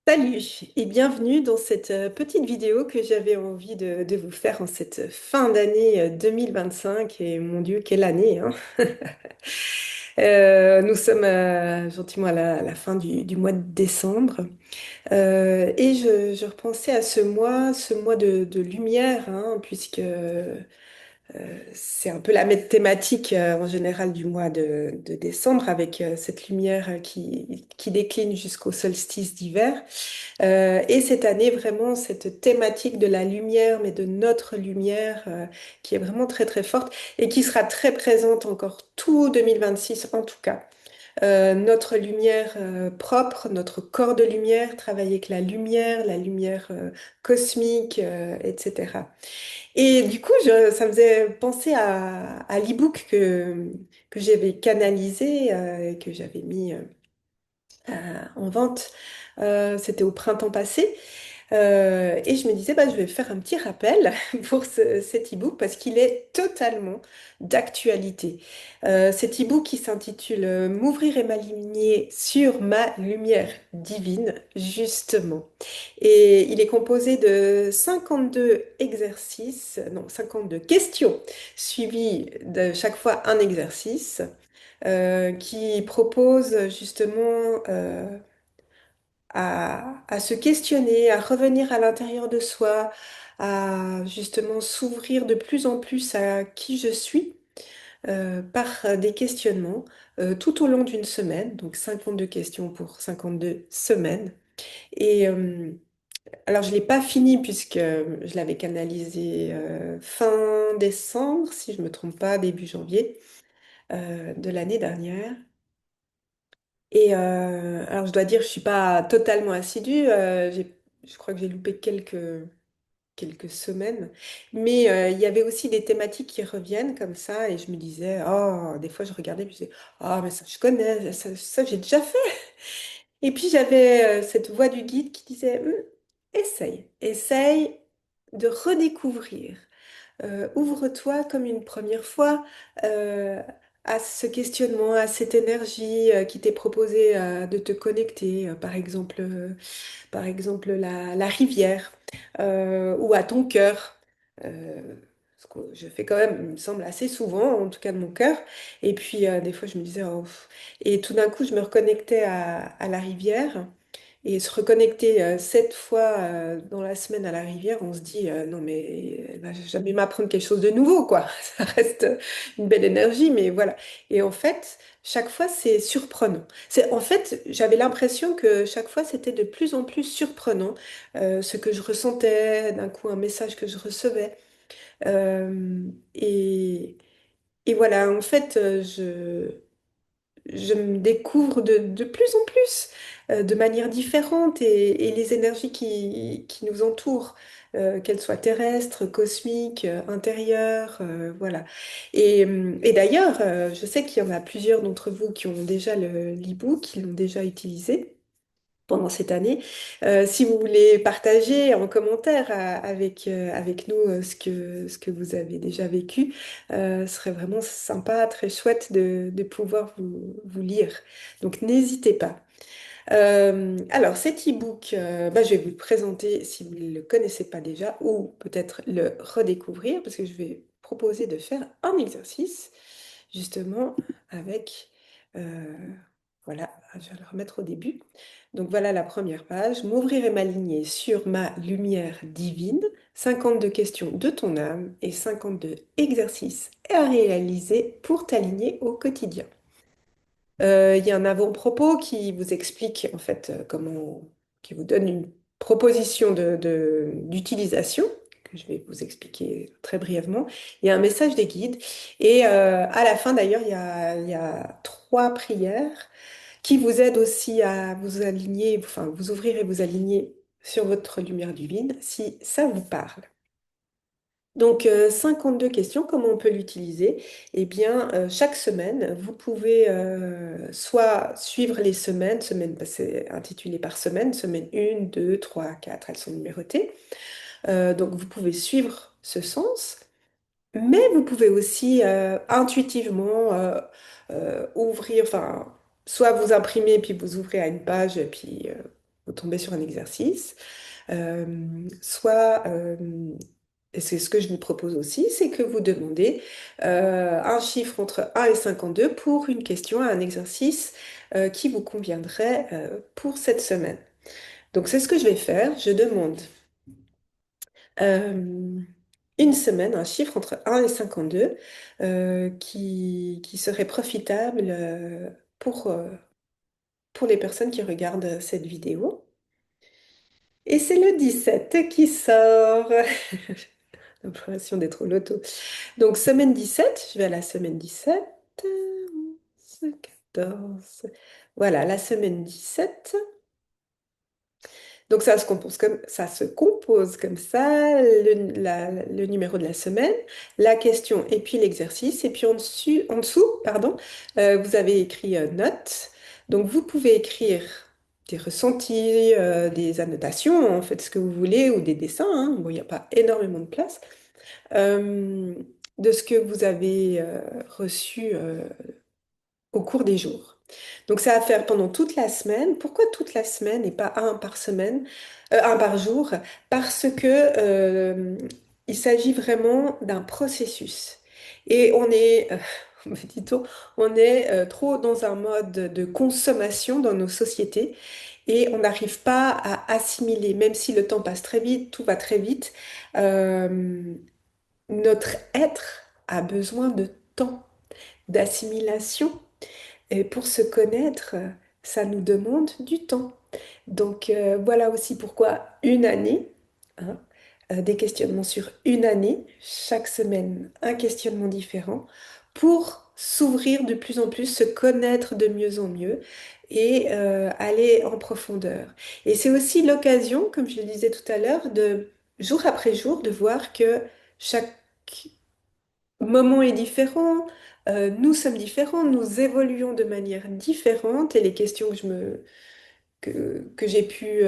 Salut et bienvenue dans cette petite vidéo que j'avais envie de vous faire en cette fin d'année 2025. Et mon Dieu, quelle année, hein. Nous sommes gentiment à la fin du mois de décembre. Et je repensais à ce mois de lumière, hein, puisque c'est un peu la thématique en général du mois de décembre, avec cette lumière qui décline jusqu'au solstice d'hiver. Et cette année, vraiment, cette thématique de la lumière, mais de notre lumière, qui est vraiment très très forte et qui sera très présente encore tout 2026 en tout cas. Notre lumière propre, notre corps de lumière, travailler avec la lumière cosmique, etc. Et du coup, ça me faisait penser à l'e-book que j'avais canalisé, et que j'avais mis en vente. C'était au printemps passé. Et je me disais, bah, je vais faire un petit rappel pour cet e-book parce qu'il est totalement d'actualité. Cet e-book qui s'intitule M'ouvrir et m'aligner sur ma lumière divine, justement. Et il est composé de 52 exercices, non, 52 questions, suivies de chaque fois un exercice, qui propose justement à se questionner, à revenir à l'intérieur de soi, à justement s'ouvrir de plus en plus à qui je suis, par des questionnements tout au long d'une semaine, donc 52 questions pour 52 semaines. Et alors je ne l'ai pas fini puisque je l'avais canalisé fin décembre, si je ne me trompe pas, début janvier de l'année dernière. Et alors je dois dire, je suis pas totalement assidue. Je crois que j'ai loupé quelques semaines. Mais il y avait aussi des thématiques qui reviennent comme ça. Et je me disais, oh, des fois je regardais, puis je disais, ah, mais ça je connais, ça, j'ai déjà fait. Et puis j'avais cette voix du guide qui disait, essaye de redécouvrir. Ouvre-toi comme une première fois euh, à ce questionnement, à cette énergie qui t'est proposée de te connecter, par exemple la rivière, ou à ton cœur. Ce que je fais quand même, il me semble, assez souvent, en tout cas de mon cœur. Et puis des fois, je me disais, oh, pff. Et tout d'un coup, je me reconnectais à la rivière. Et se reconnecter 7 fois dans la semaine à la rivière, on se dit non mais elle va jamais m'apprendre quelque chose de nouveau quoi. Ça reste une belle énergie, mais voilà. Et en fait, chaque fois c'est surprenant. En fait, j'avais l'impression que chaque fois c'était de plus en plus surprenant, ce que je ressentais, d'un coup un message que je recevais. Euh, et, et voilà, en fait, je me découvre de plus en plus, de manière différente, et les énergies qui nous entourent, qu'elles soient terrestres, cosmiques, intérieures, voilà. Et d'ailleurs, je sais qu'il y en a plusieurs d'entre vous qui ont déjà l'e-book, qui l'ont déjà utilisé pendant cette année. Si vous voulez partager en commentaire avec nous ce que vous avez déjà vécu, ce serait vraiment sympa, très chouette de pouvoir vous lire. Donc n'hésitez pas. Alors cet e-book, bah, je vais vous le présenter si vous ne le connaissez pas déjà, ou peut-être le redécouvrir, parce que je vais proposer de faire un exercice justement avec... euh, voilà, je vais le remettre au début. Donc voilà la première page. M'ouvrir et m'aligner sur ma lumière divine. 52 questions de ton âme et 52 exercices à réaliser pour t'aligner au quotidien. Il y a un avant-propos qui vous explique en fait qui vous donne une proposition d'utilisation que je vais vous expliquer très brièvement. Il y a un message des guides et à la fin d'ailleurs il y a 3 prières qui vous aident aussi à vous aligner, enfin vous ouvrir et vous aligner sur votre lumière divine si ça vous parle. Donc, 52 questions, comment on peut l'utiliser? Eh bien, chaque semaine, vous pouvez soit suivre les semaines, bah, c'est intitulé par semaine, semaine 1, 2, 3, 4, elles sont numérotées. Donc, vous pouvez suivre ce sens, mais vous pouvez aussi intuitivement ouvrir, enfin, soit vous imprimez, puis vous ouvrez à une page, puis tomber sur un exercice. Soit, et c'est ce que je vous propose aussi, c'est que vous demandez un chiffre entre 1 et 52 pour une question, un exercice qui vous conviendrait pour cette semaine. Donc c'est ce que je vais faire. Je demande euh, une semaine, un chiffre entre 1 et 52 qui serait profitable pour les personnes qui regardent cette vidéo. Et c'est le 17 qui sort. L'impression d'être au loto. Donc, semaine 17, je vais à la semaine 17. 11, 14. Voilà, la semaine 17. Donc, ça se compose comme ça, le numéro de la semaine, la question et puis l'exercice. Et puis en dessous, pardon, vous avez écrit notes. Donc, vous pouvez écrire des ressentis, des annotations, en fait, ce que vous voulez, ou des dessins, hein. Bon, il n'y a pas énormément de place. euh, de ce que vous avez reçu au cours des jours. Donc ça à faire pendant toute la semaine. Pourquoi toute la semaine et pas un par semaine, un par jour? Parce que il s'agit vraiment d'un processus. Et on est, me dit-on, on est trop dans un mode de consommation dans nos sociétés et on n'arrive pas à assimiler, même si le temps passe très vite, tout va très vite. euh, Notre être a besoin de temps, d'assimilation. Et pour se connaître, ça nous demande du temps. Donc voilà aussi pourquoi une année, hein, des questionnements sur une année, chaque semaine un questionnement différent, pour s'ouvrir de plus en plus, se connaître de mieux en mieux et aller en profondeur. Et c'est aussi l'occasion, comme je le disais tout à l'heure, de jour après jour, de voir que chaque moment est différent, nous sommes différents, nous évoluons de manière différente et les questions que j'ai pu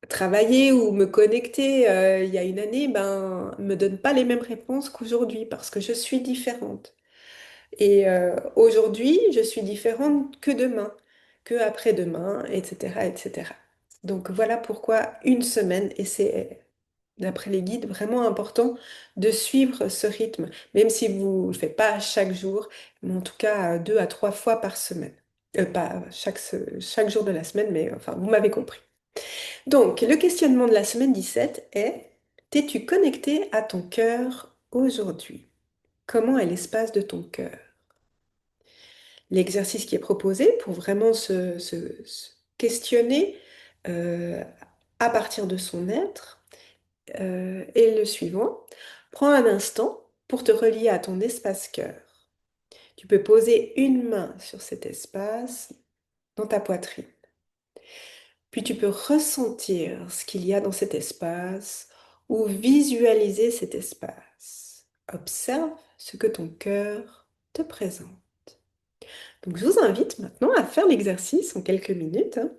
travailler ou me connecter il y a une année, ben, me donnent pas les mêmes réponses qu'aujourd'hui parce que je suis différente. Et aujourd'hui, je suis différente que demain, que après-demain, etc., etc. Donc voilà pourquoi une semaine, et c'est d'après les guides, vraiment important de suivre ce rythme, même si vous ne le faites pas chaque jour, mais en tout cas 2 à 3 fois par semaine. Pas chaque jour de la semaine, mais enfin, vous m'avez compris. Donc, le questionnement de la semaine 17 est, t'es-tu connecté à ton cœur aujourd'hui? Comment est l'espace de ton cœur? L'exercice qui est proposé pour vraiment se questionner euh, à partir de son être est le suivant. Prends un instant pour te relier à ton espace cœur. Tu peux poser une main sur cet espace dans ta poitrine. Puis tu peux ressentir ce qu'il y a dans cet espace ou visualiser cet espace. Observe ce que ton cœur te présente. Donc je vous invite maintenant à faire l'exercice en quelques minutes, hein.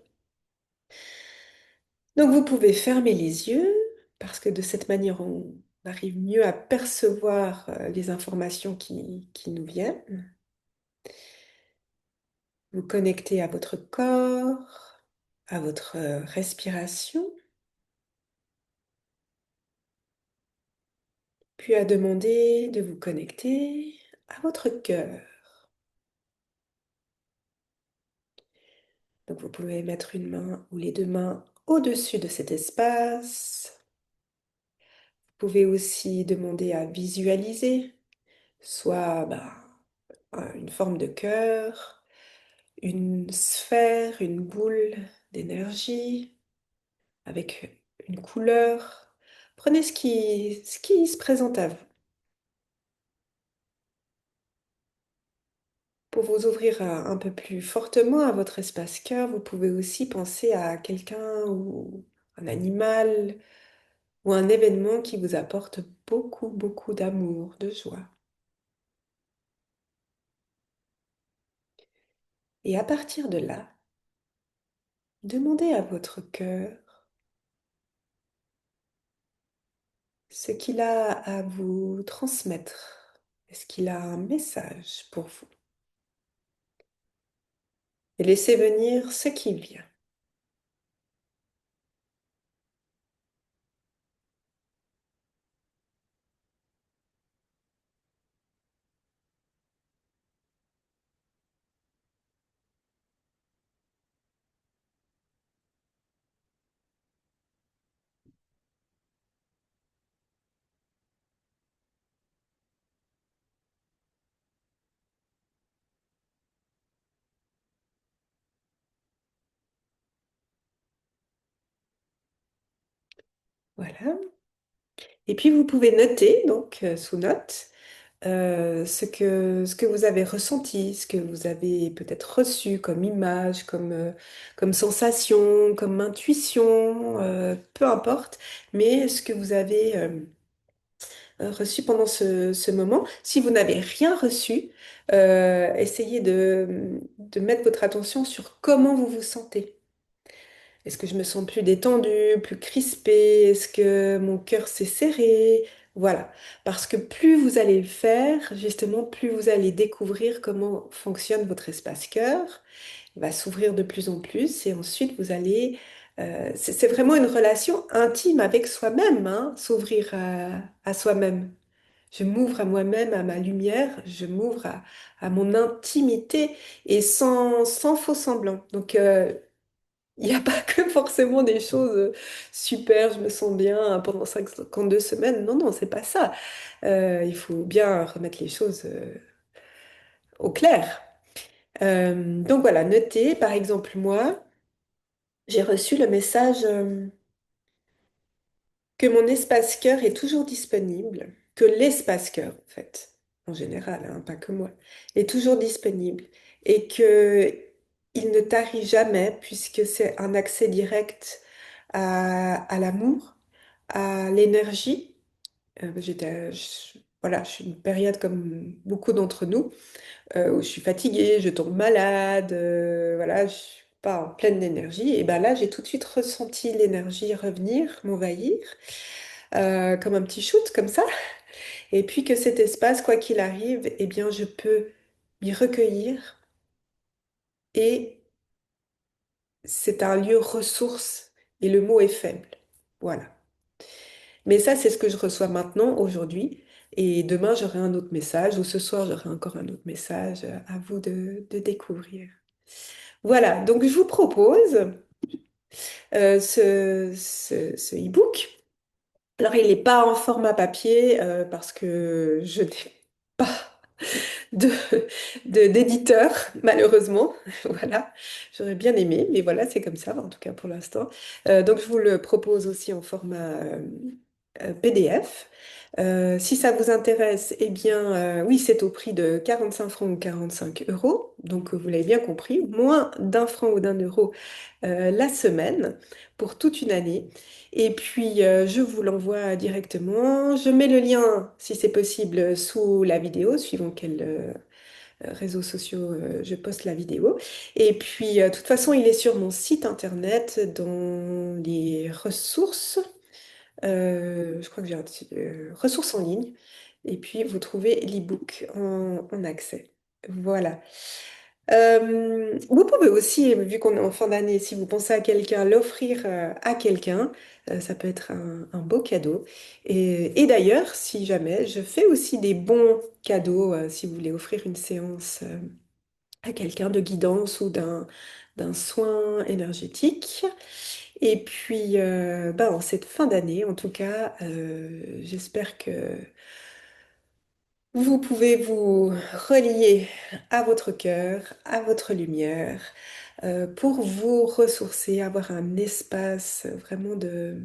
Donc vous pouvez fermer les yeux parce que de cette manière on arrive mieux à percevoir les informations qui nous viennent. Vous connectez à votre corps, à votre respiration, puis à demander de vous connecter à votre cœur. Donc vous pouvez mettre une main ou les deux mains au-dessus de cet espace. Vous pouvez aussi demander à visualiser, soit une forme de cœur, une sphère, une boule d'énergie avec une couleur. Prenez ce qui se présente à vous. Pour vous ouvrir un peu plus fortement à votre espace cœur, vous pouvez aussi penser à quelqu'un ou un animal ou un événement qui vous apporte beaucoup, beaucoup d'amour, de joie. Et à partir de là, demandez à votre cœur ce qu'il a à vous transmettre. Est-ce qu'il a un message pour vous? et laissez venir ce qui vient. Voilà. Et puis vous pouvez noter, donc sous note, ce que vous avez ressenti, ce que vous avez peut-être reçu comme image, comme sensation, comme intuition, peu importe, mais ce que vous avez reçu pendant ce moment. Si vous n'avez rien reçu, essayez de mettre votre attention sur comment vous vous sentez. Est-ce que je me sens plus détendue, plus crispée? Est-ce que mon cœur s'est serré? Voilà. Parce que plus vous allez le faire, justement, plus vous allez découvrir comment fonctionne votre espace cœur. Il va s'ouvrir de plus en plus et ensuite vous allez... c'est vraiment une relation intime avec soi-même, hein, s'ouvrir à soi-même. Je m'ouvre à moi-même, à ma lumière, je m'ouvre à mon intimité et sans faux semblant. Donc, il n'y a pas que forcément des choses super, je me sens bien pendant 52 semaines. Non, non, c'est pas ça. Il faut bien remettre les choses au clair. Donc voilà, notez, par exemple, moi, j'ai reçu le message que mon espace cœur est toujours disponible, que l'espace cœur, en fait, en général, hein, pas que moi, est toujours disponible et que il ne tarit jamais puisque c'est un accès direct à l'amour, à l'énergie. Voilà, je suis une période comme beaucoup d'entre nous où je suis fatiguée, je tombe malade, voilà, je suis pas en pleine énergie. Et ben là, j'ai tout de suite ressenti l'énergie revenir, m'envahir, comme un petit shoot comme ça. Et puis que cet espace, quoi qu'il arrive, eh bien, je peux m'y recueillir et c'est un lieu ressource et le mot est faible. Voilà. Mais ça, c'est ce que je reçois maintenant, aujourd'hui. Et demain, j'aurai un autre message, ou ce soir, j'aurai encore un autre message à vous de découvrir. Voilà, donc je vous propose ce e-book. Alors, il n'est pas en format papier parce que je n'ai pas de, d'éditeur, malheureusement. Voilà, j'aurais bien aimé, mais voilà, c'est comme ça, en tout cas pour l'instant. Donc, je vous le propose aussi en format PDF. Si ça vous intéresse, eh bien, oui, c'est au prix de 45 francs ou 45 euros. Donc, vous l'avez bien compris, moins d'un franc ou d'un euro la semaine pour toute une année. Et puis, je vous l'envoie directement. Je mets le lien, si c'est possible, sous la vidéo, suivant quels réseaux sociaux je poste la vidéo. Et puis, de toute façon, il est sur mon site internet dans les ressources. Je crois que j'ai un petit ressources en ligne. Et puis, vous trouvez l'e-book en accès. Voilà. Vous pouvez aussi, vu qu'on est en fin d'année, si vous pensez à quelqu'un, l'offrir à quelqu'un. Ça peut être un beau cadeau. Et d'ailleurs, si jamais, je fais aussi des bons cadeaux si vous voulez offrir une séance à quelqu'un de guidance ou d'un soin énergétique. Et puis, bah, en cette fin d'année, en tout cas, j'espère que vous pouvez vous relier à votre cœur, à votre lumière, pour vous ressourcer, avoir un espace vraiment de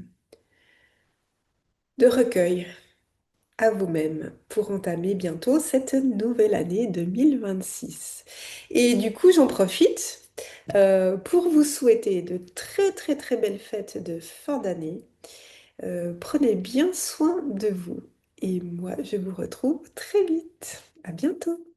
recueil à vous-même pour entamer bientôt cette nouvelle année 2026. Et du coup, j'en profite pour vous souhaiter de très très très belles fêtes de fin d'année. Prenez bien soin de vous et moi, je vous retrouve très vite. À bientôt.